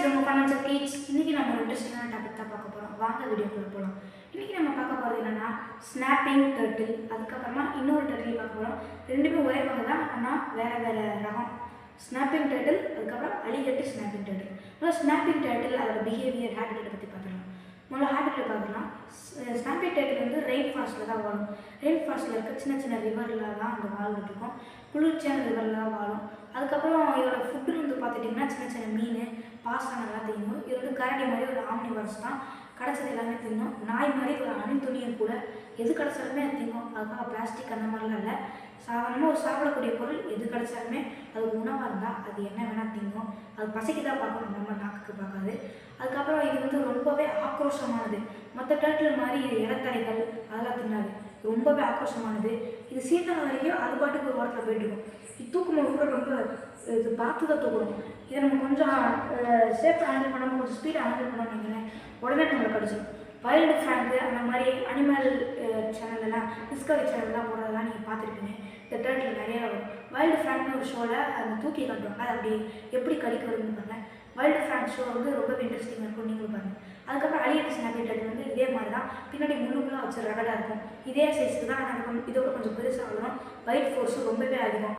நம்ம financial kids இன்றைக்கி நம்ம ஒரு இன்ட்ரெஸ்டிங்கான டாபிக் தான் பார்க்க போகிறோம். வாங்க வீடியோக்குள்ளே போகலாம். இன்றைக்கி நம்ம பார்க்க போகிறது என்னென்னா ஸ்னாப்பிங் டர்ட்டில், அதுக்கப்புறமா இன்னொரு டர்ட்டில் பார்க்க போகிறோம். ரெண்டுமே ஒரே வகை தான், ஆனால் வேறு வேறு ரகம். ஸ்னாப்பிங் டர்ட்டில், அதுக்கப்புறம் அலிகேட்டர் ஸ்னாப்பிங் டர்ட்டில். முதல்ல ஸ்னாப்பிங் டர்ட்டில் அதோட பிஹேவியர் ஹேபிட்டை பற்றி பார்த்துக்கலாம். முதல்ல ஹேபிட்டில் பார்க்கலாம். ஸ்னாப்பிங் டர்ட்டில் வந்து ரெயின் ஃபாரஸ்ட்டில் தான் வாழும். ரெயின் ஃபாரஸ்ட்டில் இருக்க சின்ன சின்ன ரிவரில் தான் அந்த வாழ்ந்துட்டு இருக்கும். குளிர்ச்சியான ரிவரில் தான் வாழும். அதுக்கப்புறம் இதோட ஃபுட்டுன்னு வந்து பார்த்துட்டிங்கன்னா சின்ன சின்ன மீன், பாசானெல்லாம் தின்னும். இது வந்து கரடி மாதிரி ஒரு ஆம்னிவர்ஸ் தான். கிடச்சது எல்லாமே தின்னும். நாய் மாதிரி ஒரு அணித்துணியும் கூட எது கிடச்சாலுமே அது தின்னும். அதுக்காக பிளாஸ்டிக் அந்த மாதிரிலாம் இல்லை. சாதாரணமாக ஒரு சாப்பிடக்கூடிய பொருள் எது கிடச்சாலுமே அது உணவாக இருந்தால் அது என்ன வேணால் தின்னும். அது பசிக்கு தான் பார்க்கணும், நம்ம நாக்குக்கு பார்க்காது. அதுக்கப்புறம் இது வந்து ரொம்பவே ஆக்ரோஷமானது. மற்ற டர்ட்டில் மாதிரி இது இடத்தடைகள் அதெல்லாம் தின்னாது. ரொம்பவே ஆக்ரோஷமானது. இது சீக்கிரம் வரைக்கும் அது பாட்டுக்கு ஒரு வாரத்தில் போயிட்டுருக்கும். இது தூக்கும்போது கூட ரொம்ப இது பார்த்து தான் தூக்கணும். இதை நம்ம கொஞ்சம் சேஃபாக ஹேண்டில் பண்ணாமல் கொஞ்சம் ஸ்பீடாக ஹேண்டில் பண்ணோம்னு வைங்களேன், உடனே நம்மளை கடிச்சிடும். வைல்டு ஃப்ராங்கு அந்த மாதிரி அனிமல் சேனல்லாம், டிஸ்கவரி சேனல்லாம் போடுறதெல்லாம் நீங்கள் பார்த்துருப்பீங்க. இந்த டர்ட்டில் நிறையா வரும். வைல்டு ஃப்ராங்க்னு ஒரு ஷோவில் அந்த தூக்கி காட்டுவாங்க. அது அப்படி எப்படி கடிக்க வருதுன்னு பாருங்கள். வைல்டு ஃப்ராங்க் ஷோ வந்து ரொம்பவே இன்ட்ரெஸ்டிங்காக இருக்கும், நீங்களும் பாருங்கள். அதுக்கப்புறம் அலிகேட்டர் ஸ்னாப்பிங் டர்ட்டில் வந்து இதே மாதிரி தான். பின்னாடி முள்ளுக்குலாம் வச்சு ரகடாக இருக்கும். இதே சைஸ்க்கு தான், ஆனால் இதோட கொஞ்சம் பெருசாக வரும். வெயிட் ஃபோர்ஸும் ரொம்பவே அதிகம்.